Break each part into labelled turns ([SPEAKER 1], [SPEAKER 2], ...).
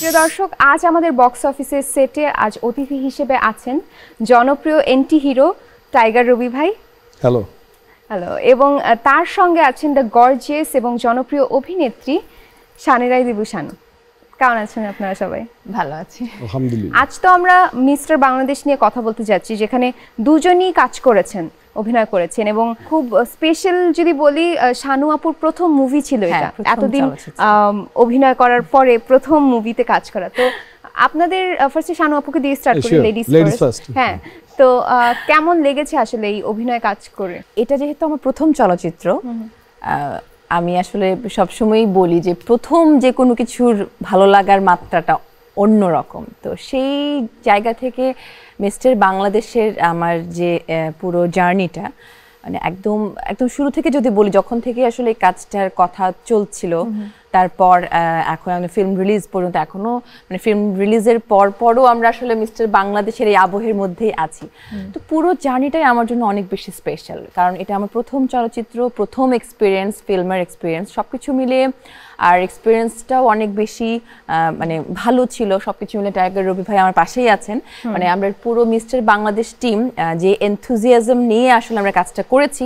[SPEAKER 1] প্রিয় দর্শক, আজ আমাদের বক্স অফিসের সেটে আজ অতিথি হিসেবে আছেন জনপ্রিয় এন্টি হিরো টাইগার রবি ভাই।
[SPEAKER 2] Hello
[SPEAKER 1] hello. এবং তার সঙ্গে আছেন দ্য গর্জিয়াস এবং জনপ্রিয় অভিনেত্রী শানি রায় শানু। কেমন আছেন আপনারা সবাই?
[SPEAKER 3] ভালো আছি
[SPEAKER 2] আলহামদুলিল্লাহ।
[SPEAKER 1] আজ তো আমরা মিস্টার বাংলাদেশ নিয়ে কথা বলতে যাচ্ছি, যেখানে দুজনই কাজ করেছেন, অভিনয় করেছেন, এবং খুব স্পেশাল যদি বলি শানু আপুর প্রথম মুভি ছিল এটা, এতদিন অভিনয় করার পরে প্রথম মুভিতে কাজ করা। তো আপনাদের ফার্স্টে শানু আপুকে দিয়ে স্টার্ট করি, লেডিস ফার্স্ট। হ্যাঁ, তো কেমন লেগেছে আসলে এই অভিনয় কাজ করে?
[SPEAKER 3] এটা যেহেতু আমার প্রথম চলচ্চিত্র, আমি আসলে সবসময়ই বলি যে প্রথম যে কোনো কিছুর ভালো লাগার মাত্রাটা অন্যরকম। তো সেই জায়গা থেকে মিস্টার বাংলাদেশের আমার যে পুরো জার্নিটা, মানে একদম শুরু থেকে যদি বলি, যখন থেকে আসলে এই কাজটার কথা চলছিল, তারপর এখন আমি ফিল্ম রিলিজ পর্যন্ত, এখনো মানে ফিল্ম রিলিজের পরও আমরা আসলে মিস্টার বাংলাদেশের এই আবহের মধ্যেই আছি। তো পুরো জার্নিটাই আমার জন্য অনেক বেশি স্পেশাল, কারণ এটা আমার প্রথম চলচ্চিত্র, প্রথম এক্সপিরিয়েন্স, ফিল্মের এক্সপিরিয়েন্স, সবকিছু মিলিয়ে। আর এক্সপিরিয়েন্সটাও অনেক বেশি মানে ভালো ছিল। সবকিছু মিলে টাইগার রবি ভাই আমার পাশেই আছেন, মানে আমরা পুরো মিস্টার বাংলাদেশ টিম যে এনথুজিয়াজম নিয়ে আসলে আমরা কাজটা করেছি।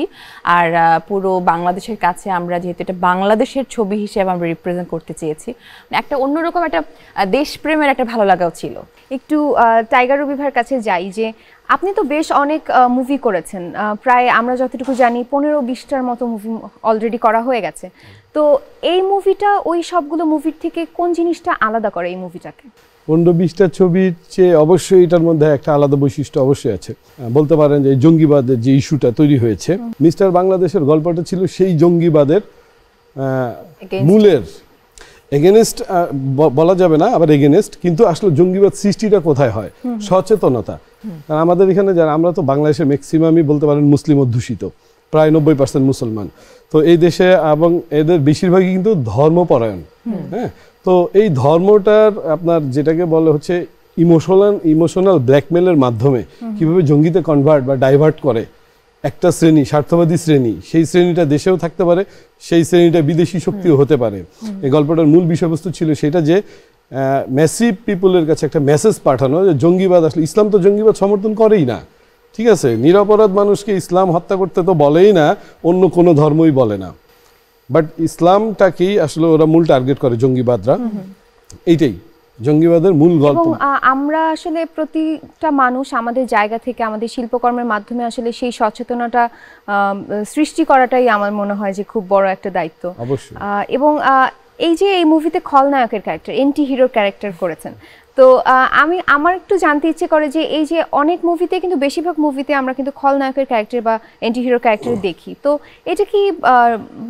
[SPEAKER 3] আর পুরো বাংলাদেশের কাছে আমরা যেহেতু এটা বাংলাদেশের ছবি হিসেবে আমরা রিপ্রেজেন্ট করতে চেয়েছি, একটা অন্যরকম একটা দেশপ্রেমের একটা ভালো লাগাও ছিল।
[SPEAKER 1] একটু টাইগার রবি ভাইয়ের কাছে যাই, যে আপনি তো বেশ অনেক মুভি করেছেন, প্রায় আমরা যতটুকু জানি 15-20টার মতো মুভি অলরেডি করা হয়ে গেছে। তো এই মুভিটা ওই সবগুলো মুভির থেকে কোন জিনিসটা আলাদা করে এই মুভিটাকে?
[SPEAKER 2] 15-20টা ছবির চেয়ে অবশ্যই এটার মধ্যে একটা আলাদা বৈশিষ্ট্য অবশ্যই আছে। বলতে পারেন যে জঙ্গিবাদের যে ইস্যুটা তৈরি হয়েছে, মিস্টার বাংলাদেশের গল্পটা ছিল সেই জঙ্গিবাদের মূলের এগেনস্ট বলা যাবে না, আবার এগেনস্ট, কিন্তু আসলে জঙ্গিবাদ সৃষ্টিটা কোথায় হয়? সচেতনতা। কারণ আমাদের এখানে যারা, আমরা তো বাংলাদেশে ম্যাক্সিমামই বলতে পারেন মুসলিম অধ্যুষিত, প্রায় 90% মুসলমান। তো এই দেশে এবং এদের বেশিরভাগই কিন্তু ধর্মপরায়ণ। হ্যাঁ, তো এই ধর্মটার আপনার যেটাকে বলে হচ্ছে ইমোশনাল ব্ল্যাকমেলের মাধ্যমে কিভাবে জঙ্গিতে কনভার্ট বা ডাইভার্ট করে একটা শ্রেণী, স্বার্থবাদী শ্রেণী, সেই শ্রেণীটা দেশেও থাকতে পারে, সেই শ্রেণীটা বিদেশি শক্তিও হতে পারে। এই গল্পটার মূল বিষয়বস্তু ছিল সেটা যে ম্যাসিভ পিপলের কাছে একটা মেসেজ পাঠানো যে জঙ্গিবাদ, আসলে ইসলাম তো জঙ্গিবাদ সমর্থন করেই না, ঠিক আছে? নিরপরাধ মানুষকে ইসলাম হত্যা করতে তো বলেই না, অন্য কোনো ধর্মই বলে না, বাট ইসলামটাকেই আসলে ওরা মূল টার্গেট করে জঙ্গিবাদরা। এইটাই জঙ্গিবাদের মূল গল্প।
[SPEAKER 1] এবং আমরা আসলে প্রতিটা মানুষ আমাদের জায়গা থেকে, আমাদের শিল্পকর্মের মাধ্যমে আসলে সেই সচেতনতা সৃষ্টি করাটাই আমার মনে হয় যে খুব বড় একটা দায়িত্ব।
[SPEAKER 2] অবশ্যই।
[SPEAKER 1] এবং এই যে এই মুভিতে খলনায়কের ক্যারেক্টার, এন্টি হিরোর ক্যারেক্টার করেছেন, তো আমার একটু জানতে ইচ্ছে করে যে এই যে অনেক মুভিতে, কিন্তু বেশিরভাগ মুভিতে আমরা কিন্তু খলনায়কের ক্যারেক্টার বা এন্টি হিরো ক্যারেক্টার দেখি, তো এটা কি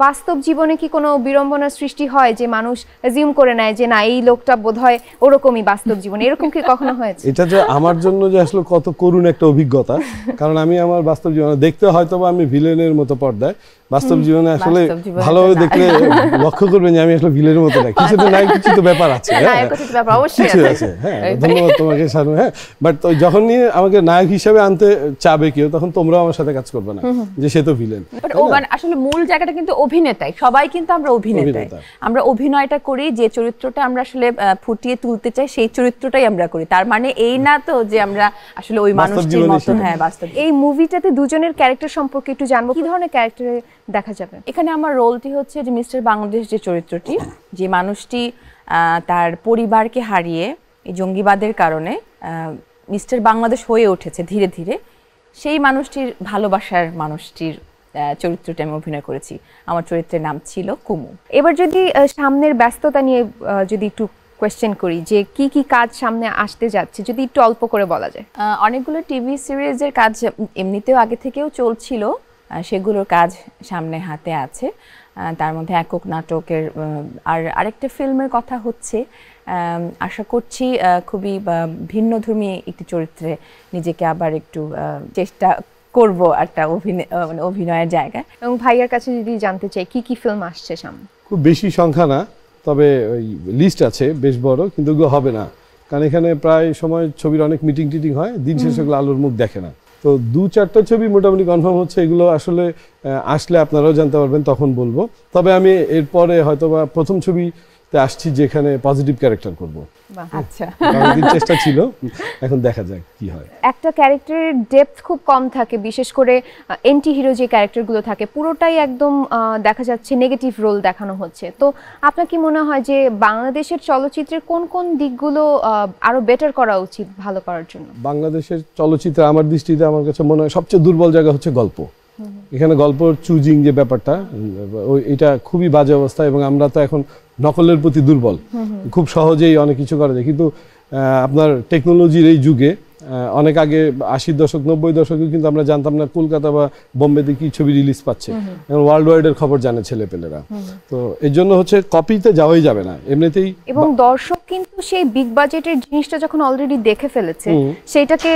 [SPEAKER 1] বাস্তব জীবনে কি কোনো বিড়ম্বনার সৃষ্টি হয়, যে মানুষ অ্যাজিউম করে নেয় যে না, এই লোকটা বোধহয় ওরকমই বাস্তব জীবনে, এরকম কি কখনো হয়েছে?
[SPEAKER 2] এটা যে আমার জন্য যে আসলে কত করুণ একটা অভিজ্ঞতা, কারণ আমি আমার বাস্তব জীবনে দেখতে হয়তো বা আমি ভিলেনের মতো পর্দায়, বাস্তব জীবনে আসলে ভালোভাবে দেখলে লক্ষ্য করবেন যে আমি আসলে ভিলেনের মতো না, কিছু তো নাই, কিছু তো ব্যাপার আছে। হ্যাঁ, ধন্যবাদ তোমাকে শানু। হ্যাঁ, বাট যখনই আমাকে নায়ক হিসেবে আনতে চাবে কেউ, তখন তোমরাও আমার সাথে কাজ করবে না যে সে তো ভিলেন।
[SPEAKER 3] আসলে মূল জায়গাটা কিন্তু অভিনেতাই, সবাই কিন্তু আমরা অভিনেতাই, আমরা অভিনয়টা করি, যে চরিত্রটা আমরা আসলে ফুটিয়ে তুলতে চাই সেই চরিত্রটাই আমরা করি। তার মানে এই না তো যে আমরা আসলে ওই মানুষটির মতো। হ্যাঁ, বাস্তব।
[SPEAKER 1] এই মুভিটাতে দুজনের ক্যারেক্টার সম্পর্কে একটু জানবো, কি ধরনের ক্যারেক্টারে দেখা যাবে?
[SPEAKER 3] এখানে আমার রোলটি হচ্ছে যে মিস্টার বাংলাদেশ যে চরিত্রটি, যে মানুষটি তার পরিবারকে হারিয়ে এই জঙ্গিবাদের কারণে মিস্টার বাংলাদেশ হয়ে উঠেছে ধীরে ধীরে, সেই মানুষটির ভালোবাসার মানুষটির চরিত্রটি আমি অভিনয় করেছি। আমার চরিত্রের নাম ছিল কুমু।
[SPEAKER 1] এবার যদি সামনের ব্যস্ততা নিয়ে যদি একটু কোয়েশ্চেন করি, যে কি কি কাজ সামনে আসতে যাচ্ছে, যদি একটু অল্প করে বলা যায়।
[SPEAKER 3] অনেকগুলো টিভি সিরিজের কাজ এমনিতেও আগে থেকেও চলছিল, সেগুলোর কাজ সামনে হাতে আছে। তার মধ্যে একক নাটকের আর আরেকটা ফিল্মের কথা হচ্ছে। আশা করছি খুবই ভিন্নধর্মী একটি চরিত্রে নিজেকে আবার একটু চেষ্টা করব একটা অভিনয়ের জায়গায়।
[SPEAKER 1] এবং ভাইয়ার কাছে যদি জানতে চাই কি কি ফিল্ম আসছে সামনে?
[SPEAKER 2] খুব বেশি সংখ্যা না, তবে ওই লিস্ট আছে বেশ বড়, কিন্তু ওগুলো হবে না, কারণ এখানে প্রায় সময় ছবির অনেক মিটিং টিটিং হয়, দিন শেষে ওগুলো আলোর মুখ দেখে না। তো 2-4টা ছবি মোটামুটি কনফার্ম হচ্ছে, এগুলো আসলে আসলে আপনারাও জানতে পারবেন, তখন বলবো। তবে আমি এরপরে হয়তোবা প্রথম ছবি তো আসছি যেখানে পজিটিভ ক্যারেক্টার করব।
[SPEAKER 3] আচ্ছা,
[SPEAKER 2] অনেকদিন চেষ্টা ছিল, এখন দেখা যাক কি হয়।
[SPEAKER 1] একটা ক্যারেক্টারের ডেপথ খুব কম থাকে, বিশেষ করে এন্টি হিরো যে ক্যারেক্টারগুলো থাকে পুরোটাই একদম দেখা যাচ্ছে নেগেটিভ রোল দেখানো হচ্ছে। তো আপনার কি মনে হয় যে বাংলাদেশের চলচ্চিত্রের কোন কোন দিকগুলো আরো বেটার করা উচিত ভালো করার জন্য?
[SPEAKER 2] বাংলাদেশের চলচ্চিত্রে আমার দৃষ্টিতে আমার কাছে মনে হয় সবচেয়ে দুর্বল জায়গা হচ্ছে গল্প। এখানে গল্পর চুজিং যে ব্যাপারটা, এটা খুবই বাজে অবস্থা, এবং আমরা তো এখন নকলের প্রতি দুর্বল, খুব সহজেই অনেক কিছু করা যায়। কিন্তু আপনার টেকনোলজির এই যুগে, অনেক আগে 80 দশক 90 দশকে কিন্তু আমরা জানতাম না কলকাতা বা বোম্বেতে কি ছবি রিলিজ পাচ্ছে, এখন ওয়ার্ল্ড ওয়াইডের খবর জানে ছেলেপেলেরা। তো এর জন্য হচ্ছে কপিতে যাওয়াই যাবে না এমনিতেই,
[SPEAKER 1] এবং দর্শক কিন্তু সেই বিগ বাজেটের জিনিসটা যখন অলরেডি দেখে ফেলেছে সেটাকে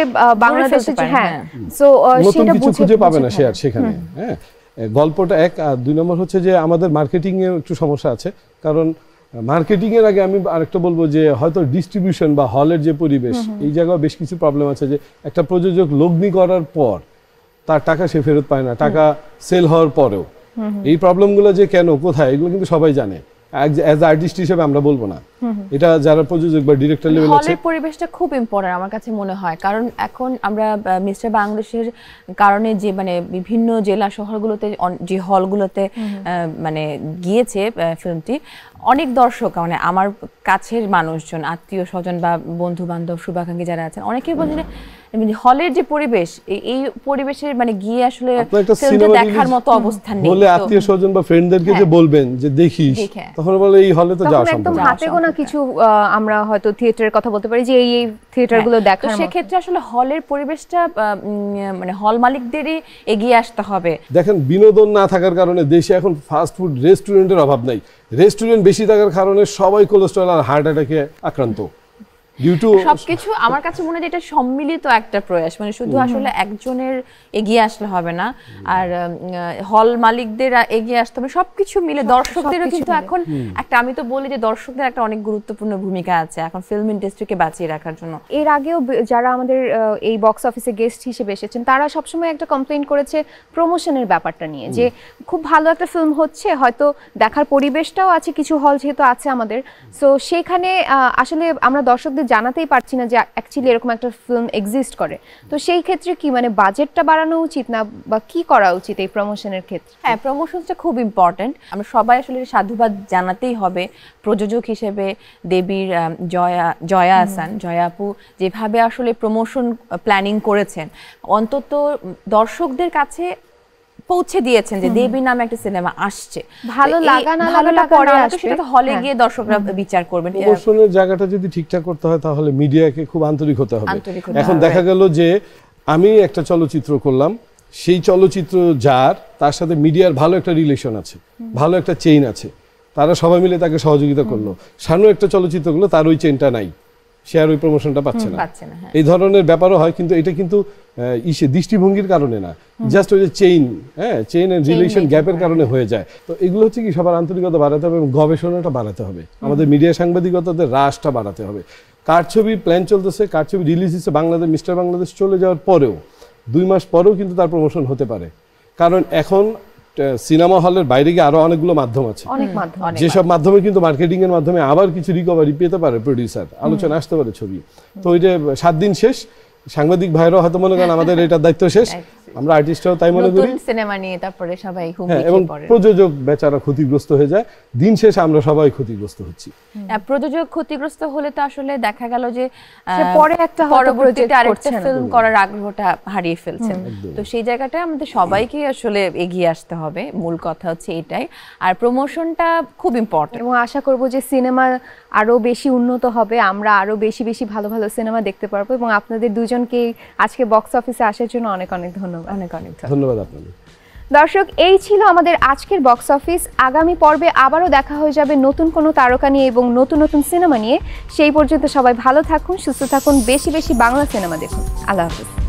[SPEAKER 1] বাংলাদেশে হ্যাঁ, সো
[SPEAKER 2] নতুন কিছু খুঁজে পাবে না সে আর সেখানে। হ্যাঁ, গল্পটা এক, আর 2 নম্বর হচ্ছে যে আমাদের মার্কেটিং এ একটু সমস্যা আছে। কারণ মার্কেটিং এর আগে আমি আরেকটা বলবো যে হয়তো ডিস্ট্রিবিউশন বা হলের যে পরিবেশ, এই জায়গায় বেশ কিছু প্রবলেম আছে। যে একটা প্রযোজক লগ্নি করার পর তার টাকা সে ফেরত পায় না, টাকা সেল হওয়ার পরেও। এই প্রবলেমগুলো যে কেন, কোথায়, এগুলো কিন্তু সবাই জানে। অ্যাজ আর্টিস্ট হিসেবে আমরা বলবো না, এটা যারা প্রযোজক বা ডিরেক্টর লেভেল আছে।
[SPEAKER 3] হলের পরিবেশটা খুব ইম্পর্টেন্ট আমার কাছে মনে হয়, কারণ এখন আমরা মিস্টার বাংলাদেশের কারণে যে মানে বিভিন্ন জেলা শহরগুলোতে যে হলগুলোতে মানে গিয়েছে ফিল্মটি, অনেক দর্শক মানে আমার কাছের মানুষজন, আত্মীয় স্বজন বা বন্ধু বান্ধব শুভাকাঙ্ক্ষী যারা আছেন, অনেকেই বলছেন হলের যে পরিবেশ, এই পরিবেশের মানে গিয়ে আসলে দেখার মতো অবস্থা নেই।
[SPEAKER 2] বলে আত্মীয় স্বজন বা ফ্রেন্ডদেরকে যে বলবেন যে দেখিস, তখন বলে এই হলে তো যাওয়া সম্ভব
[SPEAKER 1] না। হাতে গোনা কিছু আমরা হয়তো থিয়েটারের কথা বলতে পারি যে এই থিয়েটারগুলো দেখার মতো।
[SPEAKER 3] সেক্ষেত্রে আসলে হলের পরিবেশটা মানে হল মালিকদেরই এগিয়ে আসতে হবে।
[SPEAKER 2] দেখেন, বিনোদন না থাকার কারণে দেশে এখন ফাস্ট ফুড রেস্টুরেন্টের অভাব নাই। রেস্টুরেন্ট বেশি থাকার কারণে সবাই কোলেস্টেরল আর হার্ট অ্যাটাকে আক্রান্ত।
[SPEAKER 3] সবকিছু আমার কাছে মনে হয় এটা সম্মিলিত একটা প্রয়াস, মানে শুধু আসলে একজনের এগিয়ে আসলে হবে না, আর হল মালিকদের এগিয়ে আসতে হবে, সবকিছু মিলে। দর্শকদেরও কিন্তু এখন একটা, আমি তো বলি যে দর্শকদের একটা অনেক গুরুত্বপূর্ণ ভূমিকা আছে এখন ফিল্ম ইন্ডাস্ট্রিকে বাঁচিয়ে রাখার জন্য।
[SPEAKER 1] এর আগেও যারা আমাদের এই বক্স অফিসে গেস্ট হিসেবে এসেছেন তারা সবসময় একটা কমপ্লেইন করেছে প্রমোশনের ব্যাপারটা নিয়ে, যে খুব ভালো একটা ফিল্ম হচ্ছে, হয়তো দেখার পরিবেশটাও আছে, কিছু হল যেহেতু আছে আমাদের, সো সেখানে আসলে আমরা দর্শকদের জানাতেই পারছি না যে অ্যাকচুয়ালি এরকম একটা ফিল্ম এক্সিস্ট করে। তো সেই ক্ষেত্রে কি মানে বাজেটটা বাড়ানো উচিত না, বা কি করা উচিত এই প্রমোশনের ক্ষেত্রে?
[SPEAKER 3] হ্যাঁ, প্রমোশনটা খুব ইম্পর্টেন্ট। আমরা সবাই আসলে সাধুবাদ জানাতেই হবে প্রযোজক হিসেবে দেবীর জয়া আহসান, জয়া আপু যেভাবে আসলে প্রমোশন প্ল্যানিং করেছেন, অন্তত দর্শকদের কাছে পৌঁছে দিয়েছেন যে দেবী নামে একটা সিনেমা আসছে।
[SPEAKER 1] ভালো লাগা না লাগা পরে আসবে,
[SPEAKER 3] সেটা তো হলে গিয়ে দর্শকরা বিচার করবেন।
[SPEAKER 2] প্রমোশনের জায়গাটা যদি ঠিকঠাক করতে হয় তাহলে মিডিয়াকে খুব আন্তরিক হতে হবে। এখন দেখা গেল যে আমি একটা চলচ্চিত্র করলাম, সেই চলচ্চিত্র যার, তার সাথে মিডিয়ার ভালো একটা রিলেশন আছে, ভালো একটা চেইন আছে, তারা সবাই মিলে তাকে সহযোগিতা করলো। শানু একটা চলচ্চিত্র করলো, তার ওই চেইনটা নাই, সে আর ওই প্রমোশনটা পাচ্ছে না। এই ধরনের ব্যাপারও হয়, কিন্তু এটা কিন্তু দৃষ্টিভঙ্গির কারণে না, জাস্ট ওই যে চেইন এন্ড রিলেশন গ্যাপের কারণে হয়ে যায়। তো এগুলো হচ্ছে কি, সবার আন্তরিকতা বাড়াতে হবে এবং গবেষণাটা বাড়াতে হবে, আমাদের মিডিয়া সাংবাদিকতাতে রাশটা বাড়াতে হবে। কার ছবির প্ল্যান চলতেছে, কার ছবি রিলিজ হচ্ছে, বাংলাদেশ মিস্টার বাংলাদেশ চলে যাওয়ার পরেও 2 মাস পরেও কিন্তু তার প্রমোশন হতে পারে। কারণ এখন সিনেমা হলের বাইরে গিয়ে আরো অনেকগুলো মাধ্যম আছে, যেসব মাধ্যমে কিন্তু মার্কেটিং এর মাধ্যমে আবার কিছু রিকভারি পেতে পারে প্রডিউসার, আলোচনা আসতে পারে ছবি। তো ওই যে 7 দিন শেষ, সাংবাদিক ভাইরাও হয়তো মনে করেন আমাদের এটার দায়িত্ব শেষ, আমরা আর্টিস্টরাও তাই মনে করি,
[SPEAKER 3] সিনেমা নিয়ে তারপরে সবাই
[SPEAKER 2] এবং প্রযোজক বেচারা ক্ষতিগ্রস্ত হয়ে যায়, দিন শেষে আমরা সবাই ক্ষতিগ্রস্ত হচ্ছি।
[SPEAKER 3] প্রযোজক ক্ষতিগ্রস্ত হলে তো আসলে দেখা গেল যে
[SPEAKER 1] পরে একটা
[SPEAKER 3] পরবর্তীতে আরেকটা ফিল্ম করার আগ্রহটা হারিয়ে ফেলছেন। তো সেই জায়গাটা আমাদের সবাইকে আসলে এগিয়ে আসতে হবে, মূল কথা হচ্ছে এটাই। আর প্রমোশনটা খুব ইম্পর্টেন্ট,
[SPEAKER 1] এবং আশা করব যে সিনেমা আরো বেশি উন্নত হবে, আমরা আরো বেশি বেশি ভালো ভালো সিনেমা দেখতে পারবো। এবং আপনাদের দুজনকে আজকে বক্স অফিসে আসার জন্য অনেক অনেক ধন্যবাদ।
[SPEAKER 3] অনেক অনেক
[SPEAKER 2] ধন্যবাদ আপনাদের।
[SPEAKER 1] দর্শক, এই ছিল আমাদের আজকের বক্স অফিস। আগামী পর্বে আবারও দেখা হয়ে যাবে নতুন কোনো তারকা নিয়ে এবং নতুন নতুন সিনেমা নিয়ে। সেই পর্যন্ত সবাই ভালো থাকুন, সুস্থ থাকুন, বেশি বেশি বাংলা সিনেমা দেখুন। আল্লাহ হাফেজ।